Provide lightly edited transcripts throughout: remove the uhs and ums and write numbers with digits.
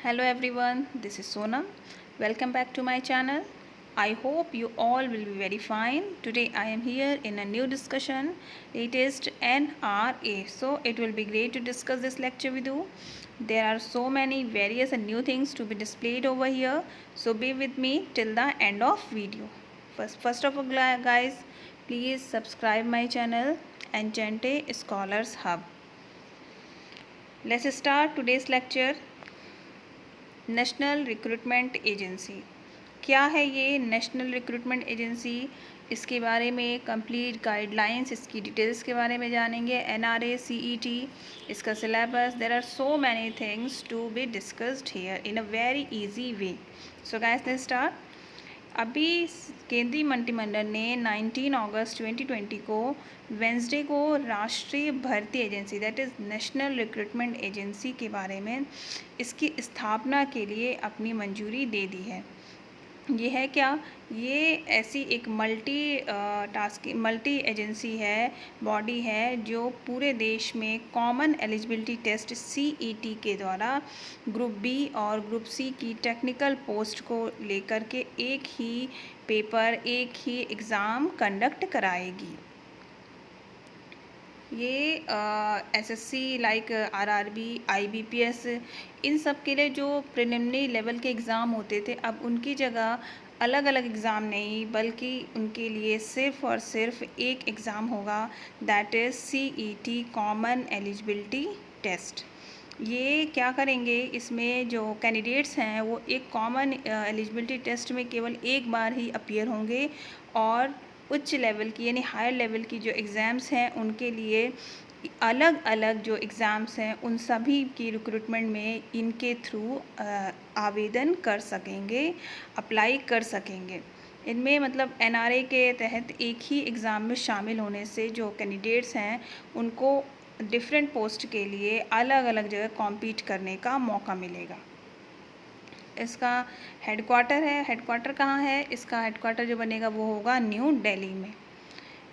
Hello everyone, this is Sonam. Welcome back to my channel. I hope you all will be very fine. Today I am here in a new discussion, latest NRA. So it will be great to discuss this lecture with you. There are so many various and new things to be displayed over here. So be with me till the end of video. First of all guys, please subscribe my channel Enchante Scholars Hub. Let's start today's lecture. National recruitment agency क्या है ये national recruitment agency? इसके बारे में complete guidelines, इसकी details के बारे में जानेंगे। एनआरए, सीईटी, इसका syllabus, there are so many things to be discussed here in a very easy way. So guys let's start. अभी केंद्रीय मंत्रिमंडल ने 19 अगस्त 2020 को वेंसडे को राष्ट्रीय भर्ती agency that is national recruitment agency के बारे में इसकी स्थापना के लिए अपनी मंजूरी दे दी है। ये है क्या? ये ऐसी एक मल्टी एजेंसी है, बॉडी है, जो पूरे देश में कॉमन एलिजिबिलिटी टेस्ट सीईटी के द्वारा ग्रुप बी और ग्रुप सी की टेक्निकल पोस्ट को लेकर के एक ही पेपर, एक ही एग्ज़ाम कंडक्ट कराएगी। ये एसएससी लाइक आरआरबी, आईबीपीएस, इन सब के लिए जो प्रिलिमिनरी लेवल के एग्ज़ाम होते थे, अब उनकी जगह अलग अलग एग्ज़ाम नहीं, बल्कि उनके लिए सिर्फ़ और सिर्फ एक एग्ज़ाम होगा, that is CET common eligibility test. ये क्या करेंगे, इसमें जो कैंडिडेट्स हैं वो एक कॉमन एलिजिबिलिटी टेस्ट में केवल एक बार ही अपीयर होंगे और उच्च लेवल की यानी हायर लेवल की जो एग्ज़ाम्स हैं उनके लिए अलग अलग जो एग्ज़ाम्स हैं उन सभी की रिक्रूटमेंट में इनके थ्रू आवेदन कर सकेंगे, अप्लाई कर सकेंगे। इनमें मतलब एनआरए के तहत एक ही एग्ज़ाम में शामिल होने से जो कैंडिडेट्स हैं उनको डिफरेंट पोस्ट के लिए अलग अलग जगह कॉम्पीट करने का मौका मिलेगा। इसका हेडक्वार्टर है, हेडक्वार्टर कहाँ है? इसका हेडक्वार्टर जो बनेगा वो होगा न्यू दिल्ली में।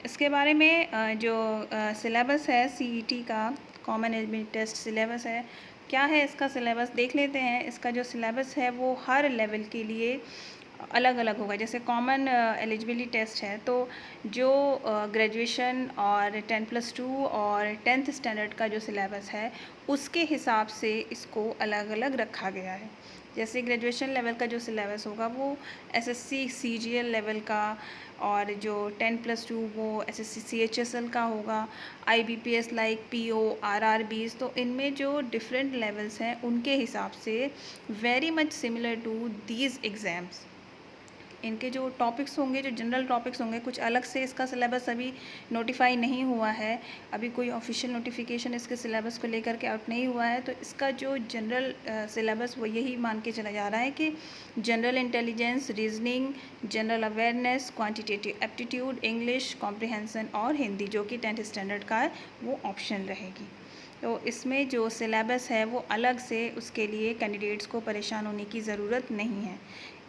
इसके बारे में जो सिलेबस है सीईटी का, कॉमन एलिजिबिलिटी टेस्ट सिलेबस है, क्या है इसका सिलेबस देख लेते हैं। इसका जो सिलेबस है वो हर लेवल के लिए अलग अलग होगा। जैसे कॉमन एलिजिबिलिटी टेस्ट है तो जो ग्रेजुएशन और 10+2 और 10th स्टैंडर्ड का जो सिलेबस है उसके हिसाब से इसको अलग अलग रखा गया है। जैसे ग्रेजुएशन लेवल का जो सिलेबस होगा वो एसएससी सीजीएल लेवल का, और जो 10+2 वो एसएससी सीएचएसएल का होगा, आईबीपीएस लाइक पीओ, आरआरबीज। तो इनमें जो डिफरेंट लेवल्स हैं उनके हिसाब से very much similar to these exams. इनके जो टॉपिक्स होंगे, जो जनरल टॉपिक्स होंगे, कुछ अलग से इसका सिलेबस अभी नोटिफाई नहीं हुआ है, अभी कोई ऑफिशियल नोटिफिकेशन इसके सिलेबस को लेकर के आउट नहीं हुआ है। तो इसका जो जनरल सिलेबस वो यही मान के चला जा रहा है कि general intelligence, reasoning, general awareness, quantitative aptitude, English comprehension और हिंदी, जो कि 10th स्टैंडर्ड का है, वो ऑप्शन रहेगी। तो इसमें जो सिलेबस है वो अलग से, उसके लिए कैंडिडेट्स को परेशान होने की ज़रूरत नहीं है।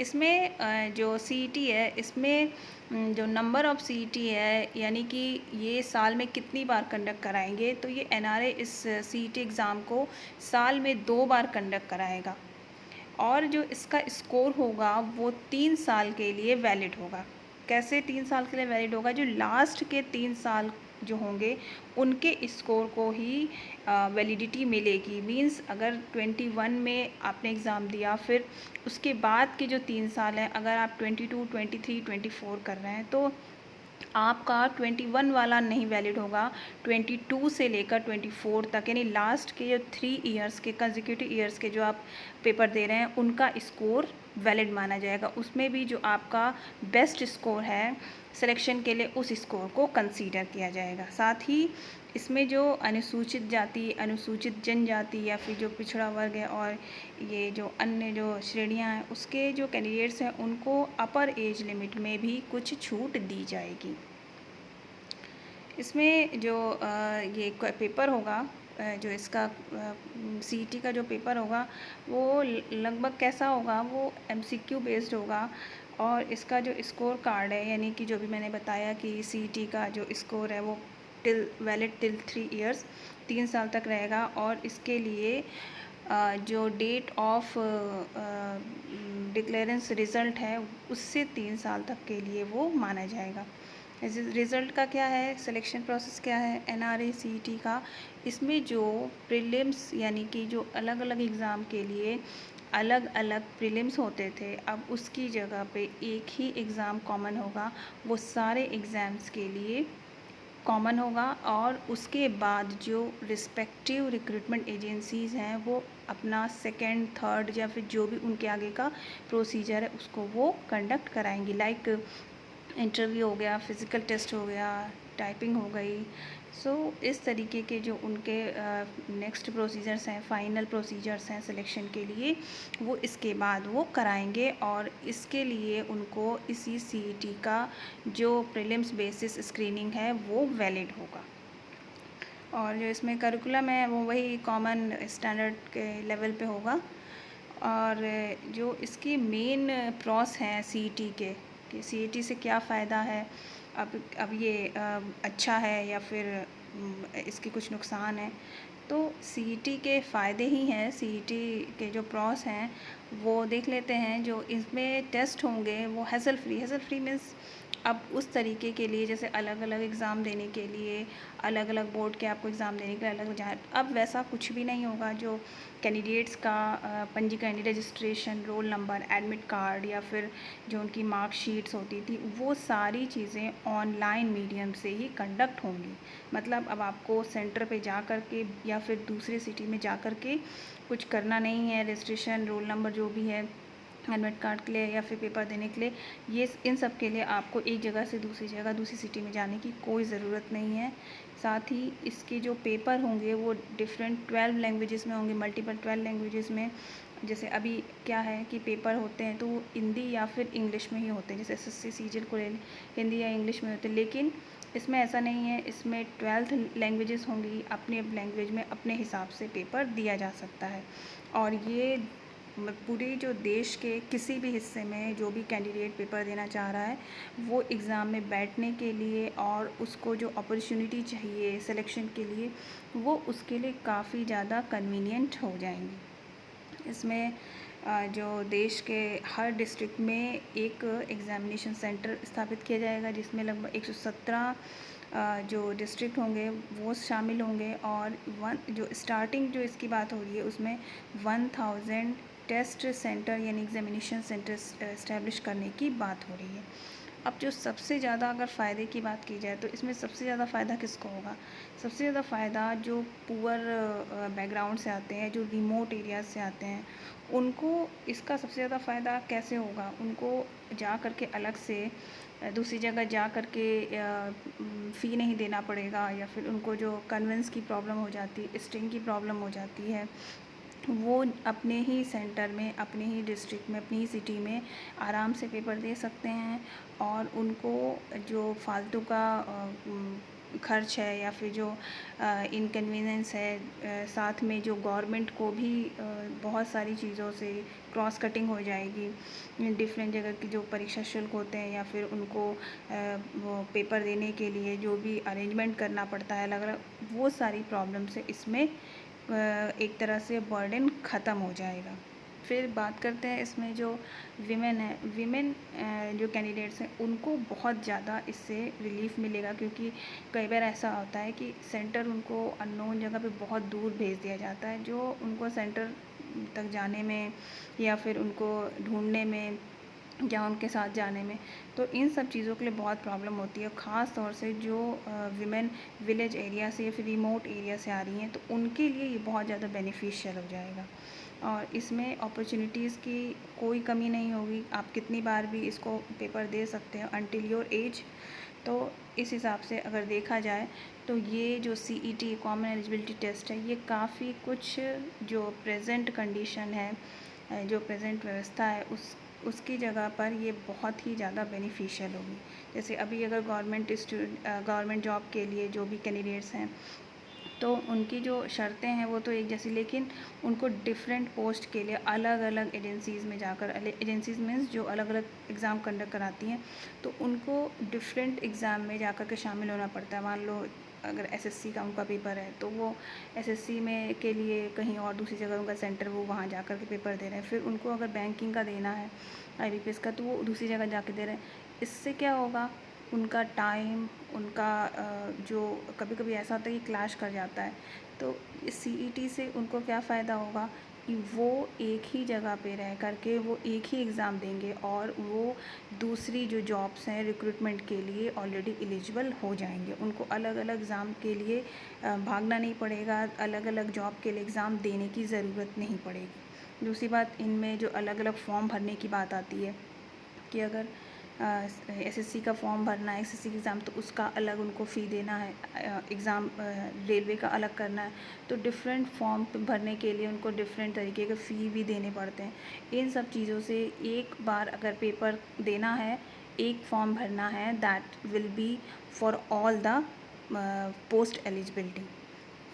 इसमें जो सीईटी है, इसमें जो नंबर ऑफ़ सीईटी है, यानी कि ये साल में कितनी बार कंडक्ट कराएंगे, तो ये एनआरए इस सीईटी एग्ज़ाम को साल में 2 बार कंडक्ट कराएगा। और जो इसका स्कोर होगा वो 3 साल के लिए वैलिड होगा। कैसे 3 साल के लिए वैलिड होगा? जो लास्ट के 3 साल जो होंगे उनके स्कोर को ही वैलिडिटी मिलेगी। मींस अगर 21 में आपने एग्ज़ाम दिया, फिर उसके बाद के जो 3 साल हैं, अगर आप 22, 23, 24 कर रहे हैं तो आपका 21 वाला नहीं वैलिड होगा, 22 से लेकर 24 तक, यानी लास्ट के जो 3 ईयर्स के कंसेक्यूटिव ईयर्स के जो आप पेपर दे रहे हैं उनका स्कोर वैलिड माना जाएगा। उसमें भी जो आपका बेस्ट स्कोर है सिलेक्शन के लिए, उस स्कोर को कंसीडर किया जाएगा। साथ ही इसमें जो अनुसूचित जाति, अनुसूचित जनजाति या फिर जो पिछड़ा वर्ग है और ये जो अन्य जो श्रेणियां हैं उसके जो कैंडिडेट्स हैं उनको अपर एज लिमिट में भी कुछ छूट दी जाएगी। इसमें जो ये पेपर होगा, जो इसका सीईटी का जो पेपर होगा वो लगभग कैसा होगा, वो एमसीक्यू बेस्ड होगा। और इसका जो स्कोर कार्ड है, यानी कि जो भी मैंने बताया कि सीईटी का जो स्कोर है वो वैलिड टिल 3 ईयर्स, 3 साल तक रहेगा। और इसके लिए जो डेट ऑफ डिक्लेरेंस रिज़ल्ट है उससे 3 साल तक के लिए वो माना जाएगा। रिज़ल्ट का क्या है, सिलेक्शन प्रोसेस क्या है एनआरए सीईटी का, इसमें जो प्रीलिम्स यानी कि जो अलग अलग एग्ज़ाम के लिए अलग अलग प्रीलिम्स होते थे, अब उसकी जगह पे एक ही एग्ज़ाम कॉमन होगा, वो सारे एग्ज़ाम्स के लिए कॉमन होगा। और उसके बाद जो रिस्पेक्टिव रिक्रूटमेंट एजेंसीज़ हैं वो अपना सेकेंड थर्ड या फिर जो भी उनके आगे का प्रोसीजर है उसको वो कंडक्ट कराएंगी। लाइक इंटरव्यू हो गया, फिज़िकल टेस्ट हो गया, टाइपिंग हो गई। सो इस तरीके के जो उनके नेक्स्ट प्रोसीजर्स हैं, फाइनल प्रोसीजर्स हैं सिलेक्शन के लिए, वो इसके बाद वो कराएंगे। और इसके लिए उनको इसी सीईटी का जो प्रीलिम्स बेसिस स्क्रीनिंग है वो वैलिड होगा। और जो इसमें करिकुलम है वो वही कॉमन स्टैंडर्ड के लेवल पे होगा। और जो इसकी मेन प्रॉस हैं सीईटी के, कि सीईटी से क्या फ़ायदा है, अब ये अच्छा है या फिर इसके कुछ नुकसान हैं। तो सीईटी के फ़ायदे ही हैं, सीईटी के जो प्रॉस हैं वो देख लेते हैं। जो इसमें टेस्ट होंगे वो हैसल फ्री मीन्स अब उस तरीके के लिए जैसे अलग अलग एग्ज़ाम देने के लिए अलग अलग बोर्ड के आपको एग्ज़ाम देने के लिए अलग जहाँ, अब वैसा कुछ भी नहीं होगा। जो कैंडिडेट्स का पंजीकरण, registration, roll number, admit card या फिर जो उनकी मार्कशीट्स होती थी वो सारी चीज़ें ऑनलाइन मीडियम से ही कंडक्ट होंगी। मतलब अब आपको सेंटर पे जा कर के या फिर दूसरे सिटी में जा कर के कुछ करना नहीं है। रजिस्ट्रेशन, रोल नंबर जो भी है, एडमिट कार्ड के लिए या फिर पेपर देने के लिए, ये इन सब के लिए आपको एक जगह से दूसरी जगह, दूसरी सिटी में जाने की कोई ज़रूरत नहीं है। साथ ही इसके जो पेपर होंगे वो डिफरेंट 12 लैंग्वेजेस में होंगे, मल्टीपल 12 लैंग्वेजेस में। जैसे अभी क्या है कि पेपर होते हैं तो वो हिंदी या फिर इंग्लिश में ही होते हैं, जैसे एसएससी सीजीएल को हिंदी या इंग्लिश में होते हैं। लेकिन इसमें ऐसा नहीं है, इसमें 12 लैंग्वेजेस होंगी, अपने लैंग्वेज में अपने हिसाब से पेपर दिया जा सकता है। और ये पूरे जो देश के किसी भी हिस्से में जो भी कैंडिडेट पेपर देना चाह रहा है वो एग्ज़ाम में बैठने के लिए और उसको जो अपॉर्चुनिटी चाहिए सिलेक्शन के लिए, वो उसके लिए काफ़ी ज़्यादा कन्वीनियंट हो जाएंगी। इसमें जो देश के हर डिस्ट्रिक्ट में एक एग्ज़ामिनेशन सेंटर स्थापित किया जाएगा, जिसमें लगभग 117 जो डिस्ट्रिक्ट होंगे वो शामिल होंगे। और जो स्टार्टिंग जो इसकी बात हो रही है उसमें 1000 टेस्ट सेंटर यानी एग्ज़ामिनेशन सेंटर इस्टेब्लिश करने की बात हो रही है। अब जो सबसे ज़्यादा अगर फ़ायदे की बात की जाए तो इसमें सबसे ज़्यादा फ़ायदा किसको होगा? सबसे ज़्यादा फ़ायदा जो पुअर बैकग्राउंड से आते हैं, जो रिमोट एरियाज़ से आते हैं, उनको इसका सबसे ज़्यादा फ़ायदा कैसे होगा? उनको जा कर के अलग से दूसरी जगह जा कर के फ़ी नहीं देना पड़ेगा, या फिर उनको जो कन्वेंस की प्रॉब्लम हो जाती है, स्टिंग की प्रॉब्लम हो जाती है, वो अपने ही सेंटर में, अपने ही डिस्ट्रिक्ट में, अपनी ही सिटी में आराम से पेपर दे सकते हैं। और उनको जो फालतू का खर्च है या फिर जो इनकन्वीनियंस है, साथ में जो गवर्नमेंट को भी बहुत सारी चीज़ों से क्रॉस कटिंग हो जाएगी। डिफरेंट जगह की जो परीक्षा शुल्क होते हैं या फिर उनको वो पेपर देने के लिए जो भी अरेंजमेंट करना पड़ता है अलग अलग, वो सारी प्रॉब्लम से इसमें एक तरह से बर्डन ख़त्म हो जाएगा। फिर बात करते हैं इसमें जो विमेन है, विमेन जो कैंडिडेट्स हैं उनको बहुत ज़्यादा इससे रिलीफ मिलेगा। क्योंकि कई बार ऐसा होता है कि सेंटर उनको अननोन जगह पे बहुत दूर भेज दिया जाता है, जो उनको सेंटर तक जाने में या फिर उनको ढूंढने में या उनके साथ जाने में, तो इन सब चीज़ों के लिए बहुत प्रॉब्लम होती है। ख़ास तौर से जो विमेन विलेज एरिया से या फिर रिमोट एरिया से आ रही हैं, तो उनके लिए ये बहुत ज़्यादा बेनिफिशियल हो जाएगा। और इसमें अपॉर्चुनिटीज़ की कोई कमी नहीं होगी, आप कितनी बार भी इसको पेपर दे सकते हैं अनटिल योर एज। तो इस हिसाब से अगर देखा जाए तो ये जो सीईटी कॉमन एलिजिबिलिटी टेस्ट है, ये काफ़ी कुछ जो प्रेजेंट कंडीशन है, जो प्रेजेंट व्यवस्था है उसकी जगह पर ये बहुत ही ज़्यादा बेनिफिशियल होगी। जैसे अभी अगर गवर्नमेंट जॉब के लिए जो भी कैंडिडेट्स हैं, तो उनकी जो शर्तें हैं वो तो एक जैसी, लेकिन उनको डिफरेंट पोस्ट के लिए अलग अलग एजेंसीज़ में जाकर, एजेंसीज़ मीन्स जो अलग अलग एग्ज़ाम कंडक्ट कराती हैं, तो उनको डिफरेंट एग्ज़ाम में जाकर के शामिल होना पड़ता है। मान लो अगर एसएससी का उनका पेपर है तो वो एसएससी में के लिए कहीं और दूसरी जगह उनका सेंटर, वो वहाँ जा कर के पेपर दे रहे हैं। फिर उनको अगर बैंकिंग का देना है आईबीपीएस का, तो वो दूसरी जगह जाके दे रहे हैं। इससे क्या होगा, उनका टाइम, उनका जो कभी कभी ऐसा होता है कि क्लैश कर जाता है। तो इस सीईटी से उनको क्या फ़ायदा होगा कि वो एक ही जगह पे रह करके वो एक ही एग्ज़ाम देंगे और वो दूसरी जो जॉब्स हैं रिक्रूटमेंट के लिए ऑलरेडी एलिजिबल हो जाएंगे। उनको अलग अलग एग्ज़ाम के लिए भागना नहीं पड़ेगा, अलग अलग जॉब के लिए एग्ज़ाम देने की ज़रूरत नहीं पड़ेगी। दूसरी बात, इनमें जो अलग अलग फॉर्म भरने की बात आती है कि अगर एसएससी का फॉर्म भरना है, एसएससी एग्ज़ाम, तो उसका अलग उनको फ़ी देना है, एग्ज़ाम रेलवे का अलग करना है, तो डिफरेंट फॉर्म भरने के लिए उनको डिफरेंट तरीके के फ़ी भी देने पड़ते हैं। इन सब चीज़ों से एक बार अगर पेपर देना है, एक फॉर्म भरना है, that will be for all the post eligibility.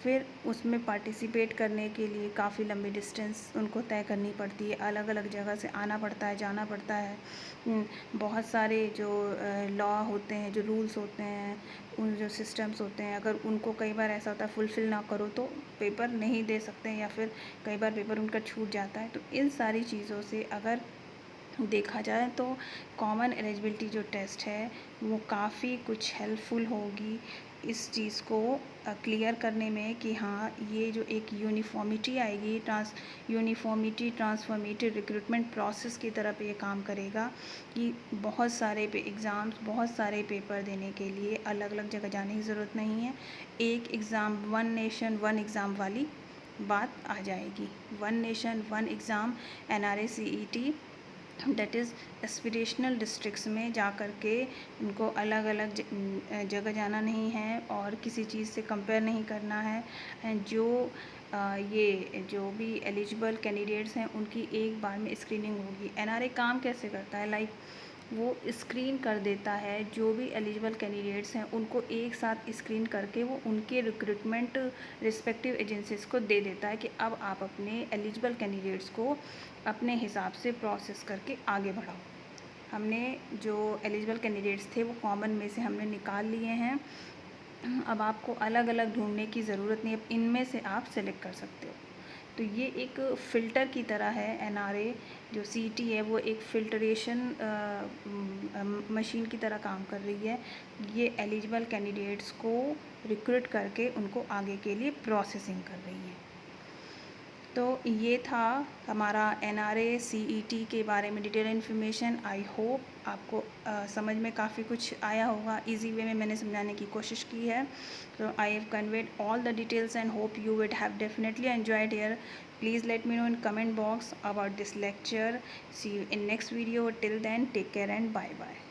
फिर उसमें पार्टिसिपेट करने के लिए काफ़ी लंबी डिस्टेंस उनको तय करनी पड़ती है, अलग अलग जगह से आना पड़ता है, जाना पड़ता है। बहुत सारे जो लॉ होते हैं, जो रूल्स होते हैं, उन जो सिस्टम्स होते हैं, अगर उनको कई बार ऐसा होता है फुलफ़िल ना करो तो पेपर नहीं दे सकते हैं, या फिर कई बार पेपर उनका छूट जाता है। तो इन सारी चीज़ों से अगर देखा जाए तो कॉमन एलिजिबिलिटी जो टेस्ट है वो काफ़ी कुछ हेल्पफुल होगी इस चीज़ को क्लियर करने में कि हाँ, ये जो एक यूनिफॉर्मिटी आएगी, यूनिफॉर्मिटी ट्रांसफॉर्मेटिव रिक्रूटमेंट प्रोसेस की तरफ ये काम करेगा कि बहुत सारे एग्ज़ाम्स, बहुत सारे पेपर देने के लिए अलग अलग जगह जाने की ज़रूरत नहीं है। एक exam, one nation one exam वाली बात आ जाएगी। One nation one exam NRA CET, that is aspirational districts में जा कर के उनको अलग अलग जगह जाना नहीं है और किसी चीज़ से कंपेयर नहीं करना है। जो ये जो भी एलिजिबल कैंडिडेट्स हैं उनकी एक बार में स्क्रीनिंग होगी। एनआरए काम कैसे करता है, लाइक वो स्क्रीन कर देता है, जो भी एलिजिबल कैंडिडेट्स हैं उनको एक साथ स्क्रीन करके वो उनके रिक्रूटमेंट रिस्पेक्टिव एजेंसीज को दे देता है कि अब आप अपने एलिजिबल कैंडिडेट्स को अपने हिसाब से प्रोसेस करके आगे बढ़ाओ। हमने जो एलिजिबल कैंडिडेट्स थे वो कॉमन में से हमने निकाल लिए हैं, अब आपको अलग अलग ढूंढने की ज़रूरत नहीं, अब इनमें से आप सेलेक्ट कर सकते हो। तो ये एक फ़िल्टर की तरह है। एनआरए जो सीटी है वो एक फ़िल्टरेशन मशीन की तरह काम कर रही है। ये एलिजिबल कैंडिडेट्स को रिक्रूट करके उनको आगे के लिए प्रोसेसिंग कर रही है। तो ये था हमारा एनआरए सीईटी के बारे में डिटेल इन्फॉर्मेशन। आई होप आपको समझ में काफ़ी कुछ आया होगा, इजी वे में मैंने समझाने की कोशिश की है। तो I have conveyed all the details and hope you would have definitely enjoyed here. Please let me know in comment box about this lecture. See you in next video. Till then, take care and bye bye.